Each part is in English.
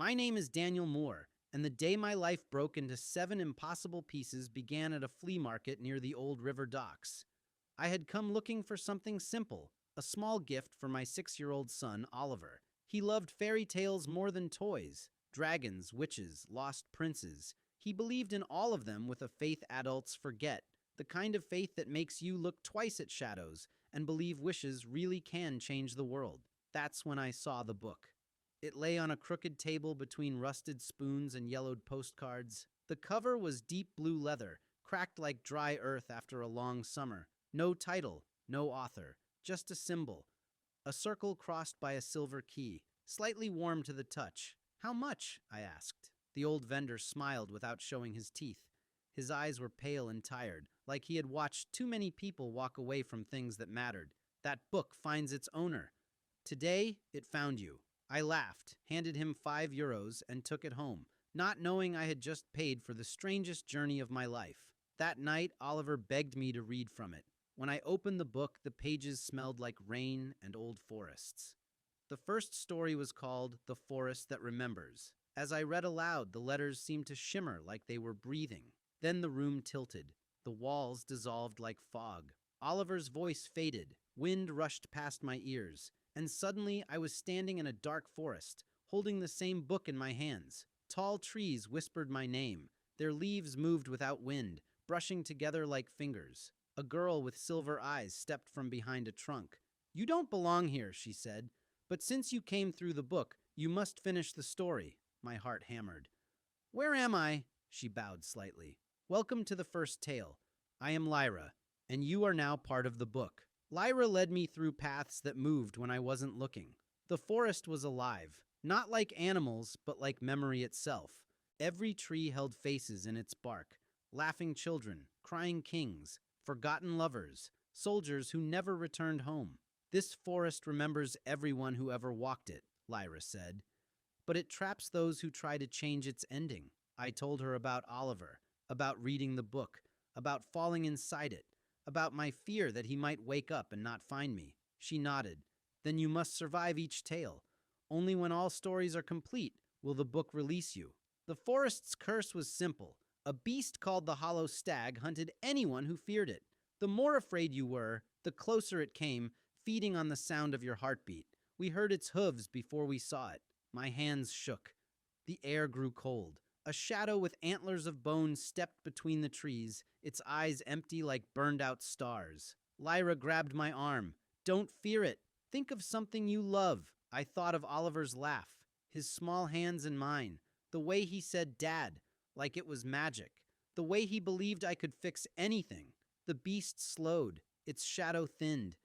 My name is Daniel Moore, and the day my life broke into 7 impossible pieces began at a flea market near the old river docks. I had come looking for something simple, a small gift for my 6-year-old son, Oliver. He loved fairy tales more than toys, dragons, witches, lost princes. He believed in all of them with a faith adults forget, the kind of faith that makes you look twice at shadows and believe wishes really can change the world. That's when I saw the book. It lay on a crooked table between rusted spoons and yellowed postcards. The cover was deep blue leather, cracked like dry earth after a long summer. No title, no author, just a symbol. A circle crossed by a silver key, slightly warm to the touch. "How much?" I asked. The old vendor smiled without showing his teeth. His eyes were pale and tired, like he had watched too many people walk away from things that mattered. "That book finds its owner. Today, it found you." I laughed, handed him €5, and took it home, not knowing I had just paid for the strangest journey of my life. That night, Oliver begged me to read from it. When I opened the book, the pages smelled like rain and old forests. The first story was called The Forest That Remembers. As I read aloud, the letters seemed to shimmer like they were breathing. Then the room tilted. The walls dissolved like fog. Oliver's voice faded. Wind rushed past my ears. And suddenly I was standing in a dark forest, holding the same book in my hands. Tall trees whispered my name. Their leaves moved without wind, brushing together like fingers. A girl with silver eyes stepped from behind a trunk. "You don't belong here," she said. "But since you came through the book, you must finish the story." My heart hammered. "Where am I?" She bowed slightly. "Welcome to the first tale. I am Lyra, and you are now part of the book." Lyra led me through paths that moved when I wasn't looking. The forest was alive, not like animals, but like memory itself. Every tree held faces in its bark, laughing children, crying kings, forgotten lovers, soldiers who never returned home. "This forest remembers everyone who ever walked it," Lyra said. "But it traps those who try to change its ending." I told her about Oliver, about reading the book, about falling inside it, about my fear that he might wake up and not find me. She nodded. "Then you must survive each tale. Only when all stories are complete will the book release you." The forest's curse was simple. A beast called the Hollow Stag hunted anyone who feared it. The more afraid you were, the closer it came, feeding on the sound of your heartbeat. We heard its hooves before we saw it. My hands shook. The air grew cold. A shadow with antlers of bone stepped between the trees, its eyes empty like burned-out stars. Lyra grabbed my arm. "Don't fear it. Think of something you love." I thought of Oliver's laugh, his small hands in mine, the way he said "Dad," like it was magic, the way he believed I could fix anything. The beast slowed, its shadow thinned.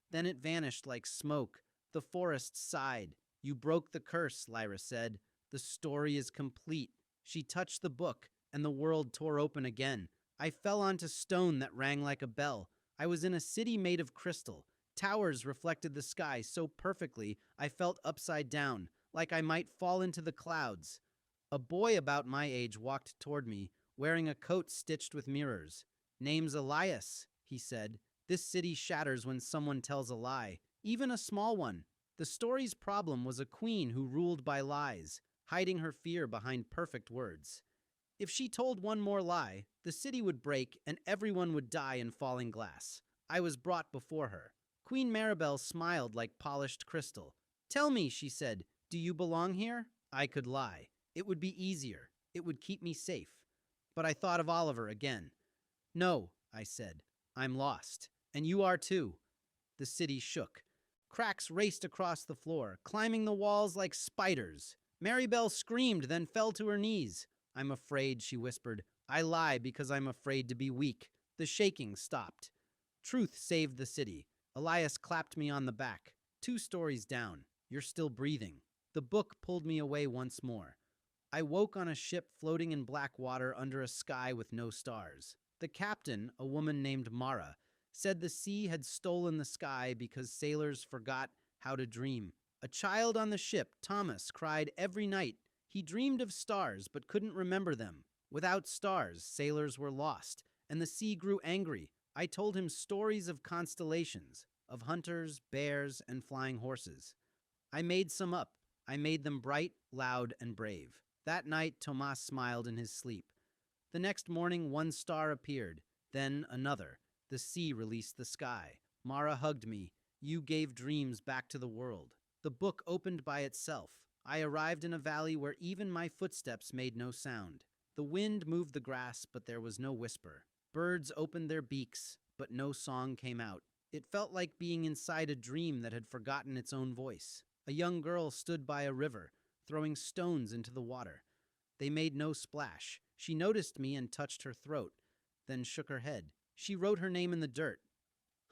Then it vanished like smoke. The forest sighed. "You broke the curse," Lyra said. "The story is complete." She touched the book, and the world tore open again. I fell onto stone that rang like a bell. I was in a city made of crystal. Towers reflected the sky so perfectly I felt upside down, like I might fall into the clouds. A boy about my age walked toward me, wearing a coat stitched with mirrors. "Name's Elias," he said. "This city shatters when someone tells a lie, even a small one." The story's problem was a queen who ruled by lies, hiding her fear behind perfect words. If she told one more lie, the city would break and everyone would die in falling glass. I was brought before her. Queen Maribel smiled like polished crystal. "Tell me," she said, "do you belong here?" I could lie. It would be easier. It would keep me safe. But I thought of Oliver again. "No," I said. "I'm lost. And you are too." The city shook. Cracks raced across the floor, climbing the walls like spiders. Maribel screamed, then fell to her knees. "I'm afraid," she whispered. "I lie because I'm afraid to be weak." The shaking stopped. Truth saved the city. Elias clapped me on the back. "2 stories down. You're still breathing." The book pulled me away once more. I woke on a ship floating in black water under a sky with no stars. The captain, a woman named Mara, said the sea had stolen the sky because sailors forgot how to dream. A child on the ship, Thomas, cried every night. He dreamed of stars but couldn't remember them. Without stars, sailors were lost, and the sea grew angry. I told him stories of constellations, of hunters, bears, and flying horses. I made some up, I made them bright, loud, and brave. That night, Tomas smiled in his sleep. The next morning, one star appeared, then another. The sea released the sky. Mara hugged me. You gave dreams back to the world. The book opened by itself. I arrived in a valley where even my footsteps made no sound. The wind moved the grass, but there was no whisper. Birds opened their beaks, but no song came out. It felt like being inside a dream that had forgotten its own voice. A young girl stood by a river, throwing stones into the water. They made no splash. She noticed me and touched her throat, then shook her head. She wrote her name in the dirt.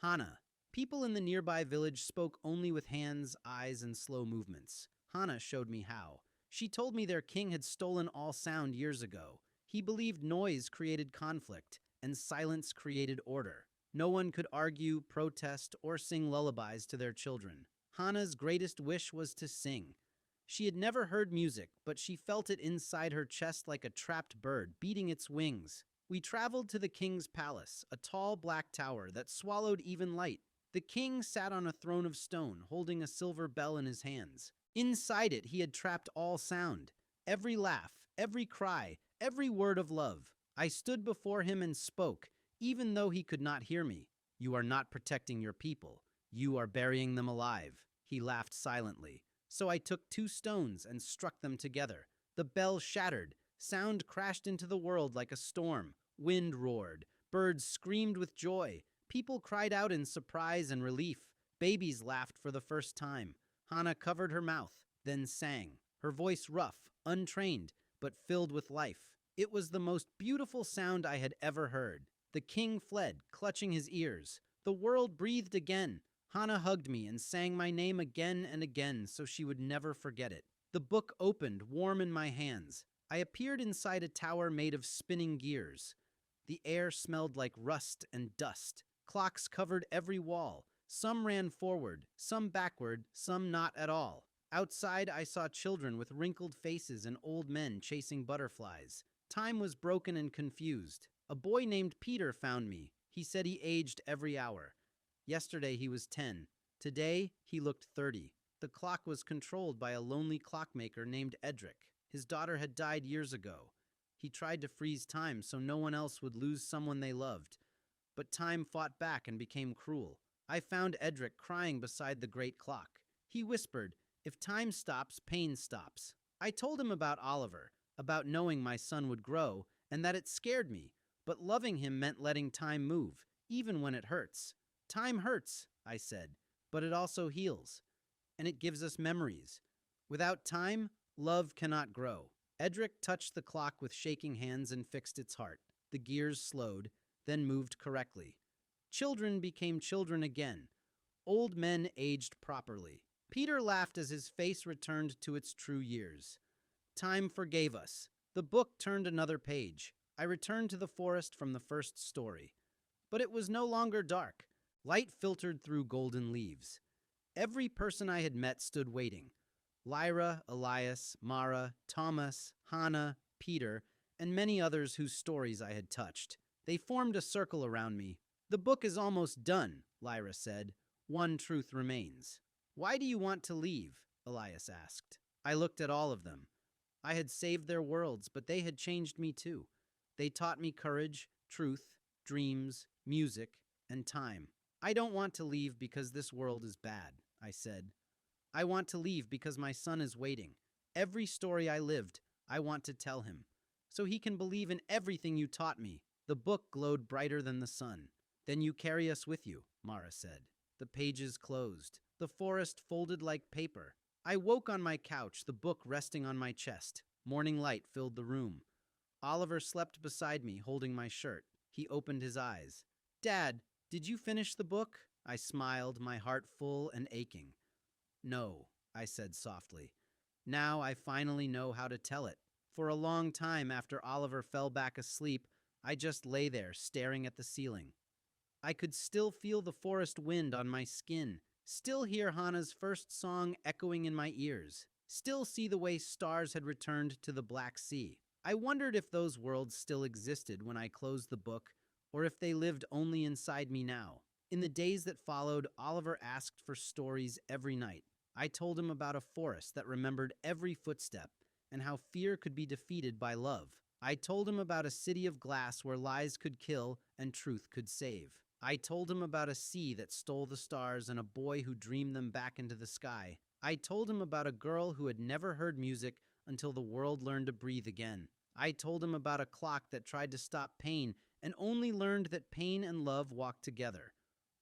Hana. People in the nearby village spoke only with hands, eyes, and slow movements. Hana showed me how. She told me their king had stolen all sound years ago. He believed noise created conflict, and silence created order. No one could argue, protest, or sing lullabies to their children. Hana's greatest wish was to sing. She had never heard music, but she felt it inside her chest like a trapped bird beating its wings. We traveled to the king's palace, a tall black tower that swallowed even light. The king sat on a throne of stone, holding a silver bell in his hands. Inside it, he had trapped all sound. Every laugh, every cry, every word of love. I stood before him and spoke, even though he could not hear me. You are not protecting your people. You are burying them alive. He laughed silently. So I took 2 stones and struck them together. The bell shattered. Sound crashed into the world like a storm. Wind roared. Birds screamed with joy. People cried out in surprise and relief. Babies laughed for the first time. Hana covered her mouth, then sang. Her voice rough, untrained, but filled with life. It was the most beautiful sound I had ever heard. The king fled, clutching his ears. The world breathed again. Hana hugged me and sang my name again and again so she would never forget it. The book opened, warm in my hands. I appeared inside a tower made of spinning gears. The air smelled like rust and dust. Clocks covered every wall. Some ran forward, some backward, some not at all. Outside, I saw children with wrinkled faces and old men chasing butterflies. Time was broken and confused. A boy named Peter found me. He said he aged every hour. Yesterday he was 10. Today he looked 30. The clock was controlled by a lonely clockmaker named Edric. His daughter had died years ago. He tried to freeze time so no one else would lose someone they loved. But time fought back and became cruel. I found Edric crying beside the great clock. He whispered, "If time stops, pain stops." I told him about Oliver, about knowing my son would grow, and that it scared me. But loving him meant letting time move, even when it hurts. Time hurts, I said, but it also heals. And it gives us memories. Without time, love cannot grow. Edric touched the clock with shaking hands and fixed its heart. The gears slowed, then moved correctly. Children became children again. Old men aged properly. Peter laughed as his face returned to its true years. Time forgave us. The book turned another page. I returned to the forest from the first story. But it was no longer dark. Light filtered through golden leaves. Every person I had met stood waiting. Lyra, Elias, Mara, Thomas, Hana, Peter, and many others whose stories I had touched. They formed a circle around me. The book is almost done, Lyra said. One truth remains. Why do you want to leave? Elias asked. I looked at all of them. I had saved their worlds, but they had changed me too. They taught me courage, truth, dreams, music, and time. I don't want to leave because this world is bad, I said. I want to leave because my son is waiting. Every story I lived, I want to tell him. So he can believe in everything you taught me. The book glowed brighter than the sun. Then you carry us with you, Mara said. The pages closed. The forest folded like paper. I woke on my couch, the book resting on my chest. Morning light filled the room. Oliver slept beside me, holding my shirt. He opened his eyes. Dad, did you finish the book? I smiled, my heart full and aching. No, I said softly. Now I finally know how to tell it. For a long time after Oliver fell back asleep, I just lay there staring at the ceiling. I could still feel the forest wind on my skin, still hear Hana's first song echoing in my ears, still see the way stars had returned to the Black Sea. I wondered if those worlds still existed when I closed the book, or if they lived only inside me now. In the days that followed, Oliver asked for stories every night. I told him about a forest that remembered every footstep and how fear could be defeated by love. I told him about a city of glass where lies could kill and truth could save. I told him about a sea that stole the stars and a boy who dreamed them back into the sky. I told him about a girl who had never heard music until the world learned to breathe again. I told him about a clock that tried to stop pain and only learned that pain and love walk together.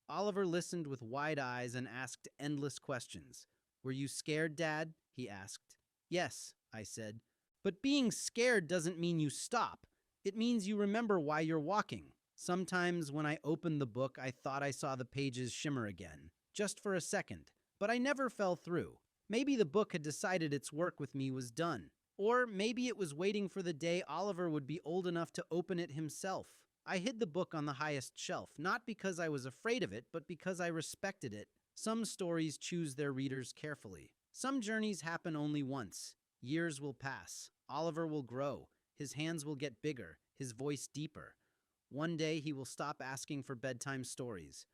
Oliver listened with wide eyes and asked endless questions. "Were you scared, Dad?" he asked. "Yes," I said. "But being scared doesn't mean you stop. It means you remember why you're walking." Sometimes when I opened the book, I thought I saw the pages shimmer again, just for a second, but I never fell through. Maybe the book had decided its work with me was done. Or maybe it was waiting for the day Oliver would be old enough to open it himself. I hid the book on the highest shelf, not because I was afraid of it, but because I respected it. Some stories choose their readers carefully. Some journeys happen only once. Years will pass. Oliver will grow. His hands will get bigger, his voice deeper. One day he will stop asking for bedtime stories.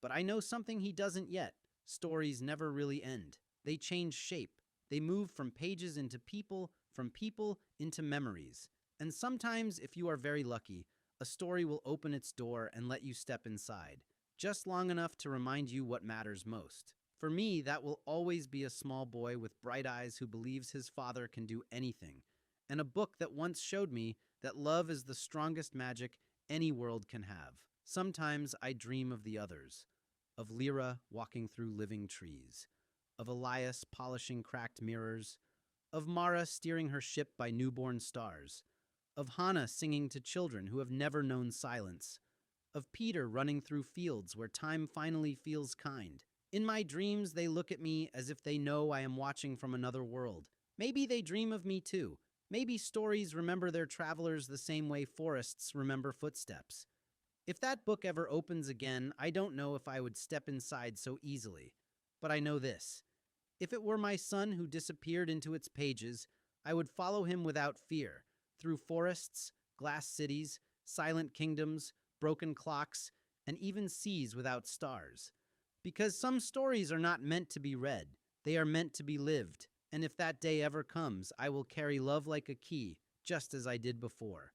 But I know something he doesn't yet. Stories never really end. They change shape. They move from pages into people, from people into memories. And sometimes, if you are very lucky, a story will open its door and let you step inside, just long enough to remind you what matters most. For me, that will always be a small boy with bright eyes who believes his father can do anything, and a book that once showed me that love is the strongest magic any world can have. Sometimes I dream of the others, of Lyra walking through living trees, of Elias polishing cracked mirrors, of Mara steering her ship by newborn stars, of Hannah singing to children who have never known silence, of Peter running through fields where time finally feels kind. In my dreams, they look at me as if they know I am watching from another world. Maybe they dream of me too. Maybe stories remember their travelers the same way forests remember footsteps. If that book ever opens again, I don't know if I would step inside so easily. But I know this. If it were my son who disappeared into its pages, I would follow him without fear, through forests, glass cities, silent kingdoms, broken clocks, and even seas without stars. Because some stories are not meant to be read, they are meant to be lived. And if that day ever comes, I will carry love like a key, just as I did before.